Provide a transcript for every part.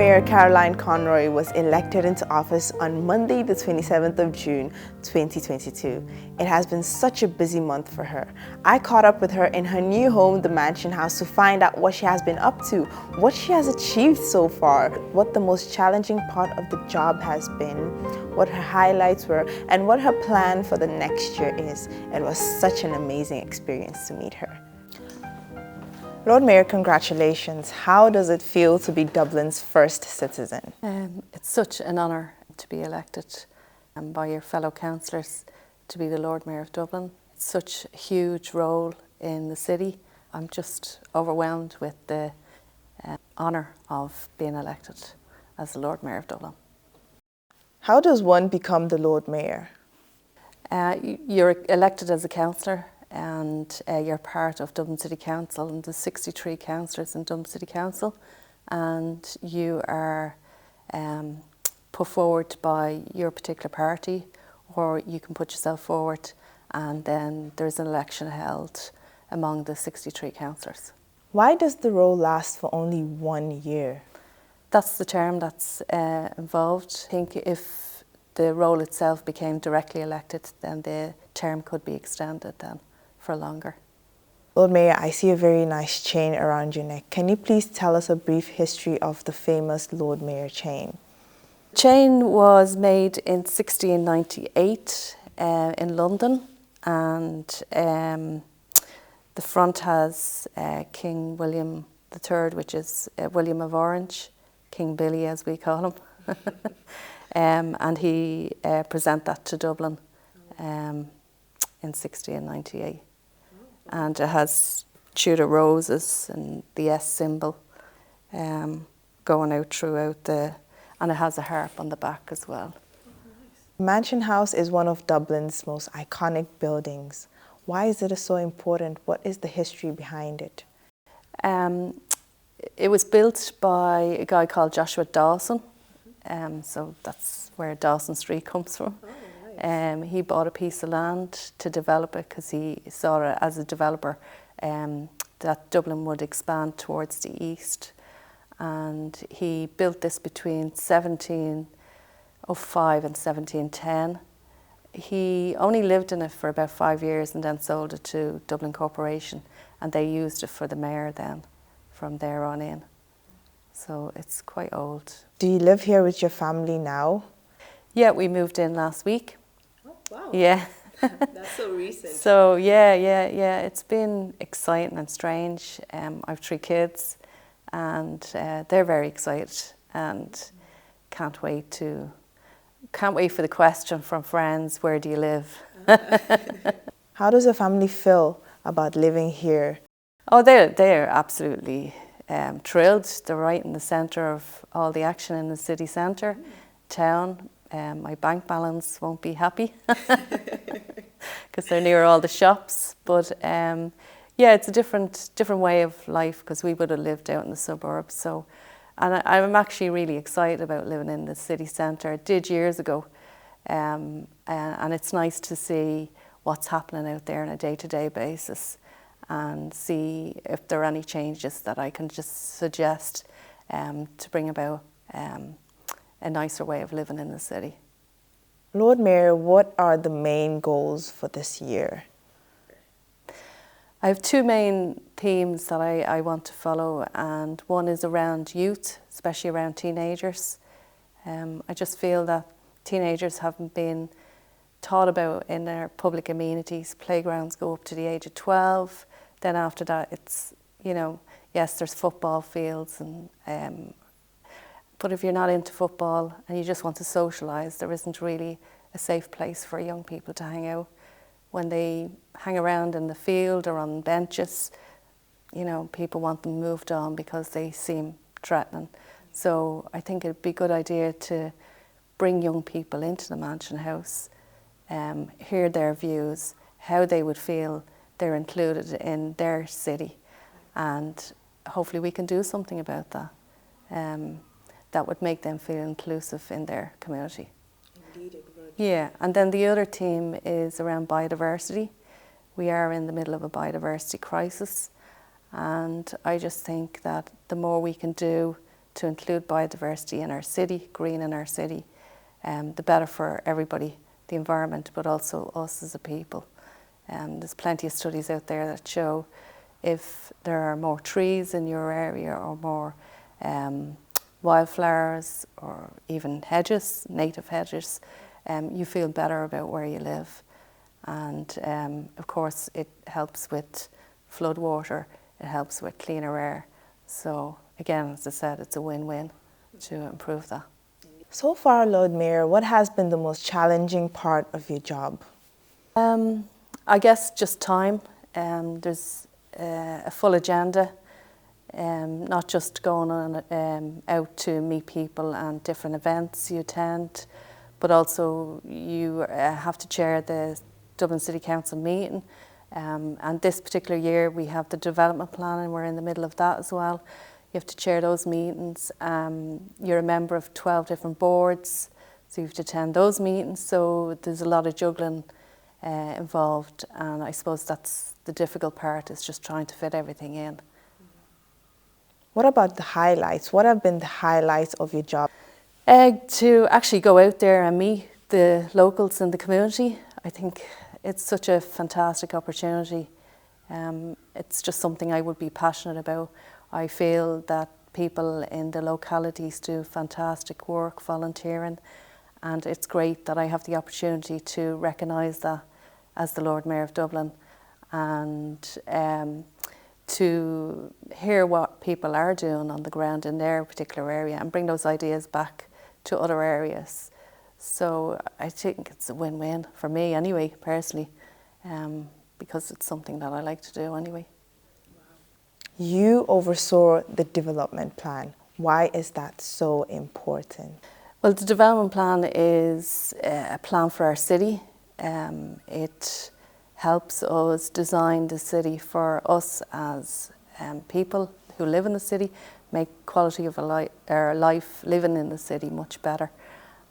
Mayor Caroline Conroy was elected into office on Monday, the 27th of June, 2022. It has been such a busy month for her. I caught up with her in her new home, the Mansion House, to find out what she has been up to, what she has achieved so far, what the most challenging part of the job has been, what her highlights were, and what her plan for the next year is. It was such an amazing experience to meet her. Lord Mayor, congratulations. How does it feel to be Dublin's first citizen? It's such an honour to be elected by your fellow councillors to be the Lord Mayor of Dublin. It's such a huge role in the city. I'm just overwhelmed with the honour of being elected as the Lord Mayor of Dublin. How does one become the Lord Mayor? You're elected as a councillor, and you're part of Dublin City Council and the 63 councillors in Dublin City Council, and you are put forward by your particular party, or you can put yourself forward, and then there's an election held among the 63 councillors. Why does the role last for only 1 year? That's the term that's involved. I think if the role itself became directly elected, then the term could be extended then for longer. Lord Mayor, I see a very nice chain around your neck. Can you please tell us a brief history of the famous Lord Mayor chain? The chain was made in 1698 in London, and the front has King William III, which is William of Orange, King Billy as we call him, and he presented that to Dublin in 1698. And it has Tudor roses and the S symbol going out throughout and it has a harp on the back as well. Mansion House is one of Dublin's most iconic buildings. Why is it so important? What is the history behind it? It was built by a guy called Joshua Dawson, so that's where Dawson Street comes from. He bought a piece of land to develop it because he saw it as a developer that Dublin would expand towards the east, and he built this between 1705 and 1710. He only lived in it for about 5 years and then sold it to Dublin Corporation, and they used it for the mayor then from there on in. So it's quite old. Do you live here with your family now? Yeah, we moved in last week. Oh, wow. Yeah. That's so recent. So yeah, it's been exciting and strange. I've 3 kids, and they're very excited and can't wait for the question from friends, where do you live? How does your family feel about living here? Oh, they're absolutely thrilled. They're right in the centre of all the action in the city centre, town. My bank balance won't be happy because they're near all the shops. But yeah, it's a different way of life because we would have lived out in the suburbs. So, and I'm actually really excited about living in the city centre. I did years ago, and it's nice to see what's happening out there on a day-to-day basis and see if there are any changes that I can just suggest to bring about a nicer way of living in the city. Lord Mayor, what are the main goals for this year? I have 2 main themes that I want to follow, and one is around youth, especially around teenagers. I just feel that teenagers haven't been taught about in their public amenities. Playgrounds go up to the age of 12. Then after that, it's, yes, there's football fields, but if you're not into football and you just want to socialise, there isn't really a safe place for young people to hang out. When they hang around in the field or on benches, people want them moved on because they seem threatening. So I think it'd be a good idea to bring young people into the Mansion House, hear their views, how they would feel they're included in their city, and hopefully we can do something about that. That would make them feel inclusive in their community. Indeed, it would. Yeah, and then the other theme is around biodiversity. We are in the middle of a biodiversity crisis, and I just think that the more we can do to include biodiversity in our city, green in our city, the better for everybody, the environment, but also us as a people. There's plenty of studies out there that show if there are more trees in your area or more wildflowers or even hedges, native hedges, you feel better about where you live. And of course it helps with flood water, it helps with cleaner air. So again, as I said, it's a win-win to improve that. So far, Lord Mayor, what has been the most challenging part of your job? I guess just time. There's a full agenda, not just going on out to meet people and different events you attend, but also you have to chair the Dublin City Council meeting. And this particular year we have the development plan and we're in the middle of that as well. You have to chair those meetings. You're a member of 12 different boards, so you have to attend those meetings. So there's a lot of juggling involved, and I suppose that's the difficult part, is just trying to fit everything in. What about the highlights? What have been the highlights of your job? To actually go out there and meet the locals in the community. I think it's such a fantastic opportunity. It's just something I would be passionate about. I feel that people in the localities do fantastic work volunteering, and it's great that I have the opportunity to recognise that as the Lord Mayor of Dublin, and to hear what people are doing on the ground in their particular area and bring those ideas back to other areas. So I think it's a win-win for me anyway, personally, because it's something that I like to do anyway. You oversaw the development plan. Why is that so important? Well, the development plan is a plan for our city. It helps us design the city for us as people who live in the city, make quality of our life living in the city much better.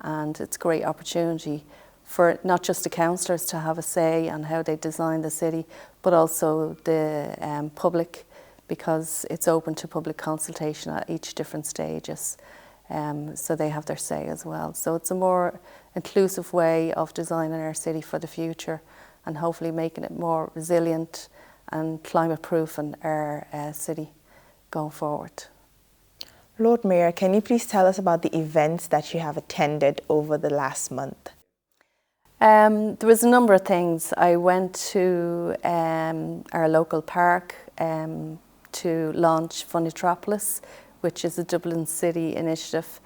And it's a great opportunity for not just the councillors to have a say on how they design the city, but also the public, because it's open to public consultation at each different stages. So they have their say as well. So it's a more inclusive way of designing our city for the future, and hopefully making it more resilient and climate-proof in our city going forward. Lord Mayor, can you please tell us about the events that you have attended over the last month? There was a number of things. I went to our local park to launch Funnitropolis, which is a Dublin City initiative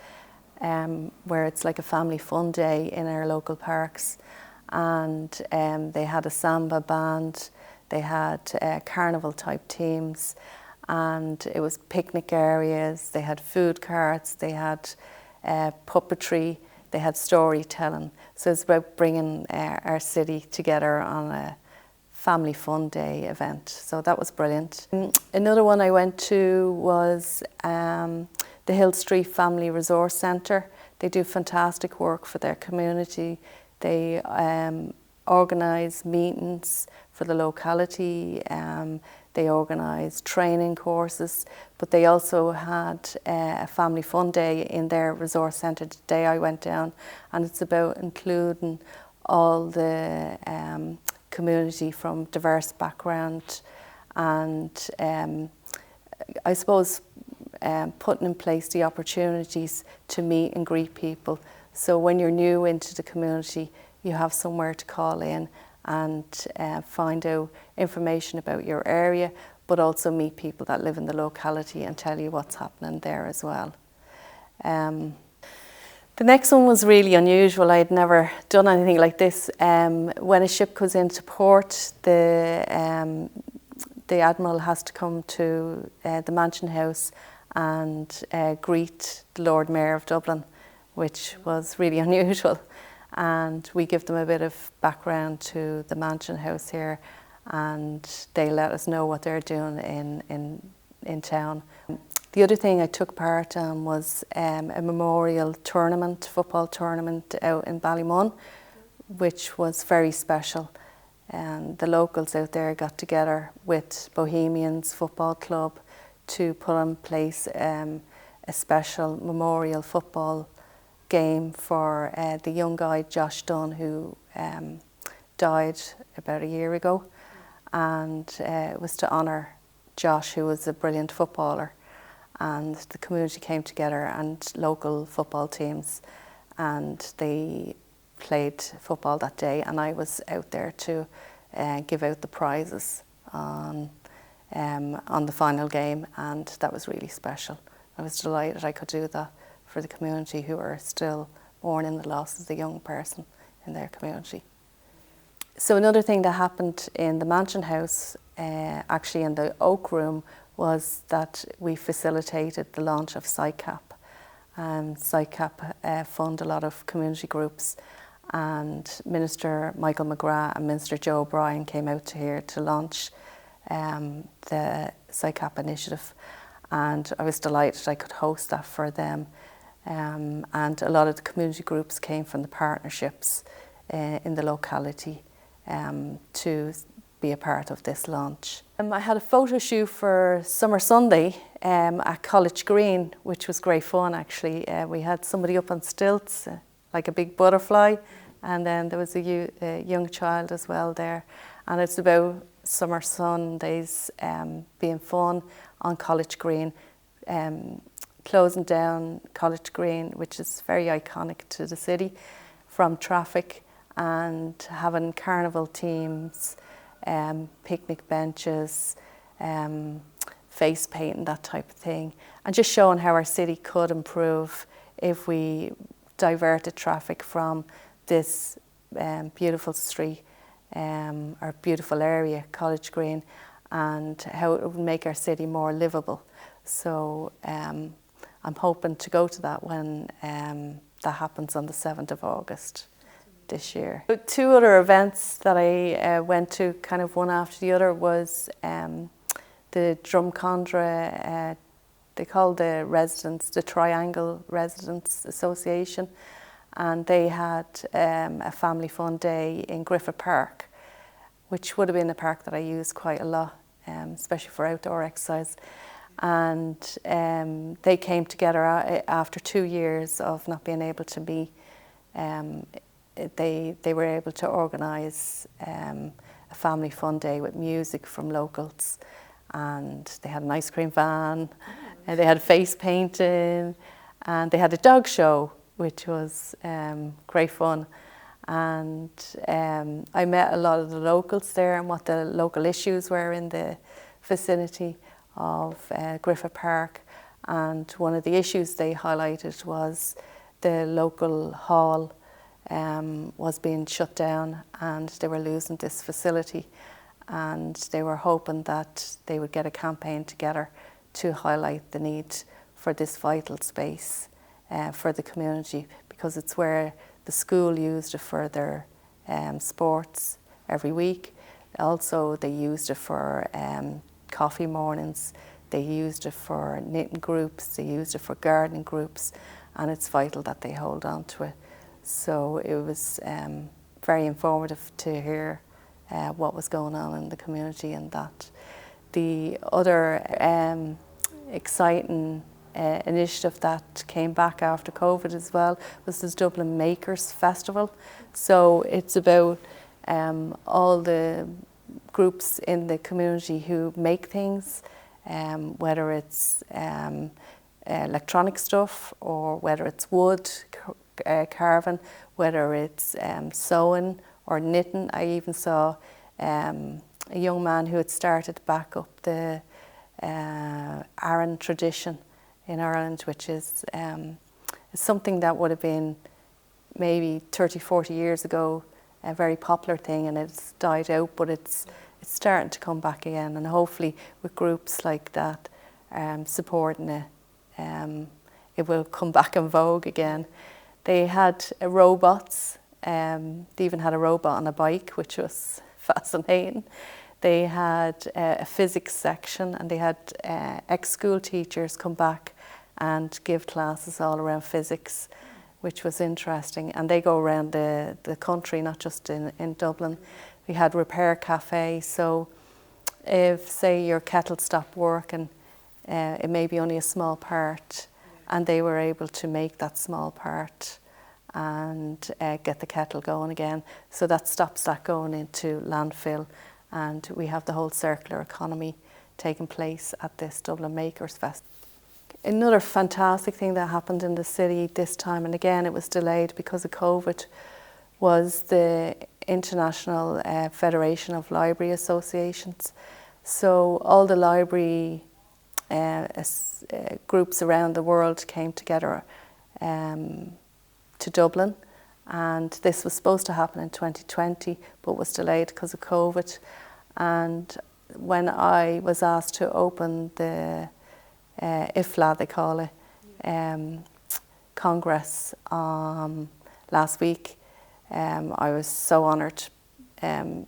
where it's like a family fun day in our local parks. And they had a samba band, they had carnival type teams, and it was picnic areas, they had food carts, they had puppetry, they had storytelling. So it's about bringing our city together on a family fun day event. So that was brilliant. Another one I went to was the Hill Street Family Resource Centre. They do fantastic work for their community. They organise meetings for the locality. They organise training courses, but they also had a family fun day in their resource centre the day I went down, and it's about including all the community from diverse background, and I suppose putting in place the opportunities to meet and greet people. So when you're new into the community, you have somewhere to call in and find out information about your area, but also meet people that live in the locality and tell you what's happening there as well. The next one was really unusual. I had never done anything like this. When a ship goes into port, the Admiral has to come to the Mansion House and greet the Lord Mayor of Dublin, which was really unusual. And we give them a bit of background to the Mansion House here, and they let us know what they're doing in town. The other thing I took part in was a memorial tournament, football tournament out in Ballymun, which was very special. And the locals out there got together with Bohemians Football Club to put in place a a special memorial football game for the young guy Josh Dunn, who died about a year ago, and it was to honour Josh, who was a brilliant footballer, and the community came together and local football teams, and they played football that day, and I was out there to give out the prizes on the final game, and that was really special. I was delighted I could do that for the community who are still mourning the loss of the young person in their community. So another thing that happened in the Mansion House, actually in the Oak Room, was that we facilitated the launch of SICAP. SICAP fund a lot of community groups, and Minister Michael McGrath and Minister Joe O'Brien came out to here to launch the SICAP initiative, and I was delighted I could host that for them. And a lot of the community groups came from the partnerships in the locality to be a part of this launch. I had a photo shoot for Summer Sunday at College Green, which was great fun actually. We had somebody up on stilts, like a big butterfly, and then there was a young child as well there. And it's about Summer Sundays being fun on College Green, closing down College Green, which is very iconic to the city, from traffic, and having carnival teams, picnic benches, face painting, that type of thing, and just showing how our city could improve if we diverted traffic from this beautiful street, our beautiful area, College Green, and how it would make our city more livable. So I'm hoping to go to that when that happens on the 7th of August this year. Two other events that I went to, kind of one after the other, was the Drumcondra, they call the residents the Triangle Residents Association, and they had a family fun day in Griffith Park, which would have been a park that I used quite a lot, especially for outdoor exercise. And they came together after 2 years of not being able to meet. They were able to organise a family fun day with music from locals, and they had an ice cream van, and they had face painting, and they had a dog show, which was great fun. And I met a lot of the locals there and what the local issues were in the vicinity of Griffith Park. And one of the issues they highlighted was the local hall was being shut down, and they were losing this facility, and they were hoping that they would get a campaign together to highlight the need for this vital space for the community, because it's where the school used it for their sports every week. Also, they used it for coffee mornings, they used it for knitting groups, they used it for gardening groups, and it's vital that they hold on to it. So it was very informative to hear what was going on in the community, and that. The other exciting initiative that came back after COVID as well was the Dublin Makers Festival. So it's about all the groups in the community who make things, whether it's electronic stuff or whether it's wood carving, whether it's sewing or knitting. I even saw a young man who had started back up the Aran tradition in Ireland, which is something that would have been maybe 30, 40 years ago a very popular thing, and it's died out, but it's starting to come back again, and hopefully with groups like that supporting it, it will come back in vogue again. They had robots, they even had a robot on a bike, which was fascinating. They had a physics section, and they had ex-school teachers come back and give classes all around physics, which was interesting. And they go around the country, not just in Dublin. We had repair cafe, so if, say, your kettle stopped working, it may be only a small part, and they were able to make that small part and get the kettle going again. So that stops that going into landfill, and we have the whole circular economy taking place at this Dublin Makers Fest. Another fantastic thing that happened in the city this time, and again it was delayed because of COVID, was the International Federation of Library Associations. So all the library groups around the world came together to Dublin, and this was supposed to happen in 2020 but was delayed because of COVID. And when I was asked to open the IFLA, they call it, Congress last week, I was so honoured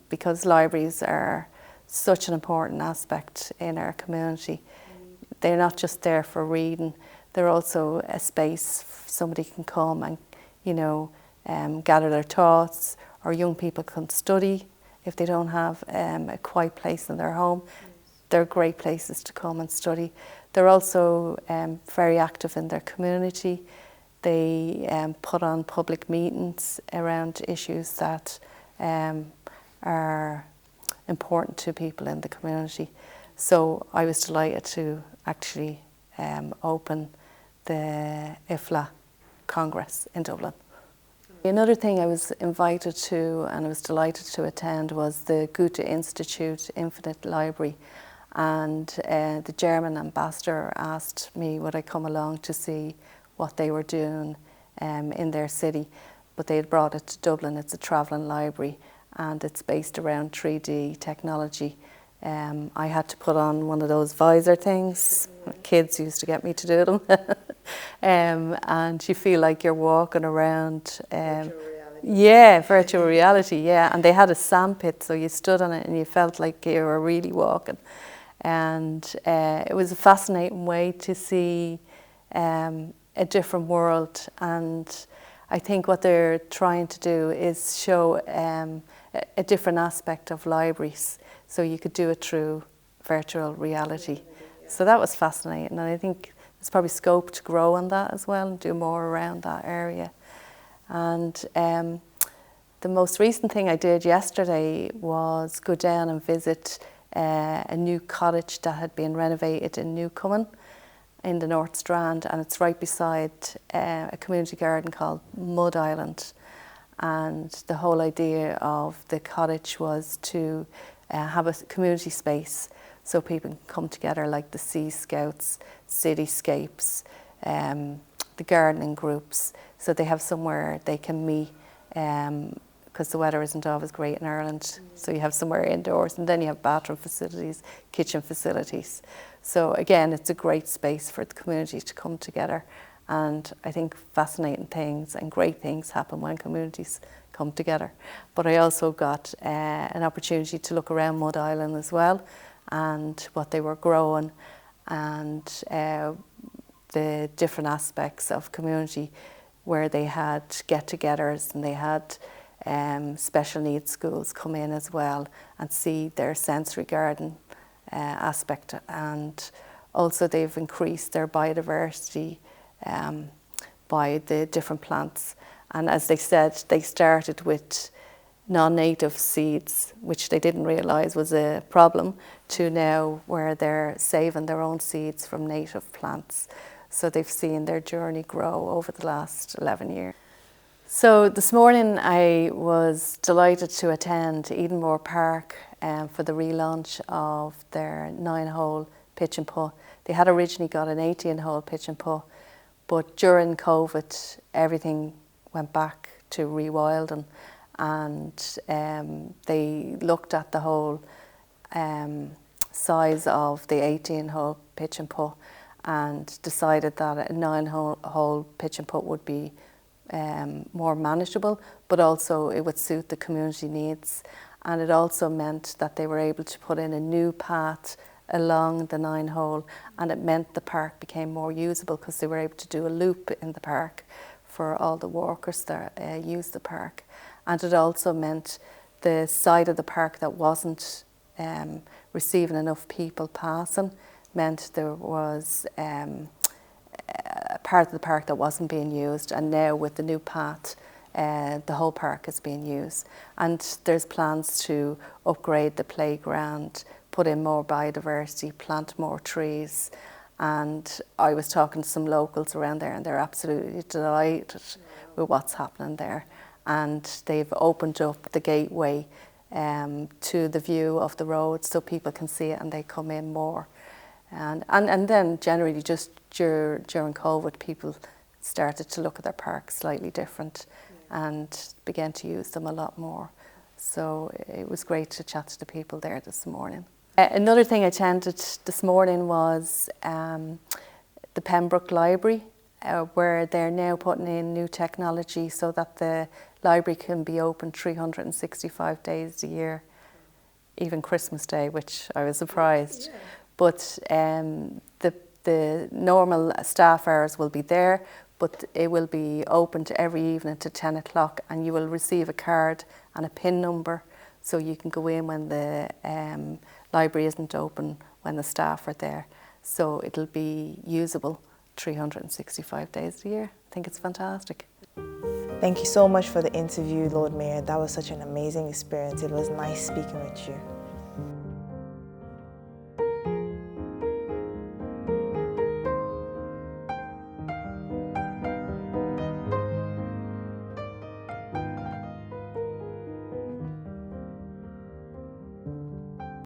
because libraries are such an important aspect in our community. They're not just there for reading, they're also a space somebody can come and, you know, gather their thoughts, or young people can study if they don't have a quiet place in their home. They're great places to come and study. They're also very active in their community. They put on public meetings around issues that are important to people in the community. So I was delighted to actually open the IFLA Congress in Dublin. Another thing I was invited to and I was delighted to attend was the Goethe Institute Infinite Library, and the German ambassador asked me would I come along to see what they were doing in their city, but they had brought it to Dublin. It's a travelling library and it's based around 3D technology. I had to put on one of those visor things. Kids used to get me to do them. And you feel like you're walking around. Virtual reality. Yeah, virtual reality, yeah. And they had a sandpit, so you stood on it and you felt like you were really walking. And it was a fascinating way to see a different world. And I think what they're trying to do is show a different aspect of libraries. So you could do it through virtual reality. So that was fascinating, and I think there's probably scope to grow on that as well and do more around that area. And the most recent thing I did yesterday was go down and visit a new cottage that had been renovated in Newcomen in the North Strand, and it's right beside a community garden called Mud Island. And the whole idea of the cottage was to have a community space so people can come together, like the Sea Scouts, Cityscapes, the gardening groups, so they have somewhere they can meet, because the weather isn't always great in Ireland, so you have somewhere indoors, and then you have bathroom facilities, kitchen facilities. So again, it's a great space for the community to come together, and I think fascinating things and great things happen when communities come together. But I also got an opportunity to look around Mud Island as well, and what they were growing, and the different aspects of community where they had get-togethers, and they had special needs schools come in as well and see their sensory garden aspect. And also they've increased their biodiversity by the different plants. And as they said, they started with non-native seeds, which they didn't realise was a problem, to now where they're saving their own seeds from native plants. So they've seen their journey grow over the last 11 years. So this morning I was delighted to attend Edenmore Park for the relaunch of their 9-hole pitch and putt. They had originally got an 18-hole pitch and putt, but during COVID everything went back to rewilding, and they looked at the whole size of the 18-hole pitch and putt and decided that a 9-hole pitch and putt would be more manageable, but also it would suit the community needs. And it also meant that they were able to put in a new path along the 9-hole, and it meant the park became more usable because they were able to do a loop in the park for all the walkers that use the park. And it also meant the side of the park that wasn't receiving enough people passing meant there was a part of the park that wasn't being used, and now with the new path, the whole park is being used. And there's plans to upgrade the playground, put in more biodiversity, plant more trees. And I was talking to some locals around there, and they're absolutely delighted with what's happening there. And they've opened up the gateway to the view of the road so people can see it and they come in more. And then generally just during COVID, people started to look at their parks slightly different and began to use them a lot more. So it was great to chat to the people there this morning. Another thing I attended this morning was the Pembroke Library, where they're now putting in new technology so that the library can be open 365 days a year, even Christmas Day, which I was surprised. Yeah. But the normal staff hours will be there, but it will be open to every evening to 10 o'clock, and you will receive a card and a PIN number so you can go in when the library isn't open, when the staff are there. So it'll be usable 365 days a year. I think it's fantastic. Thank you so much for the interview, Lord Mayor. That was such an amazing experience. It was nice speaking with you.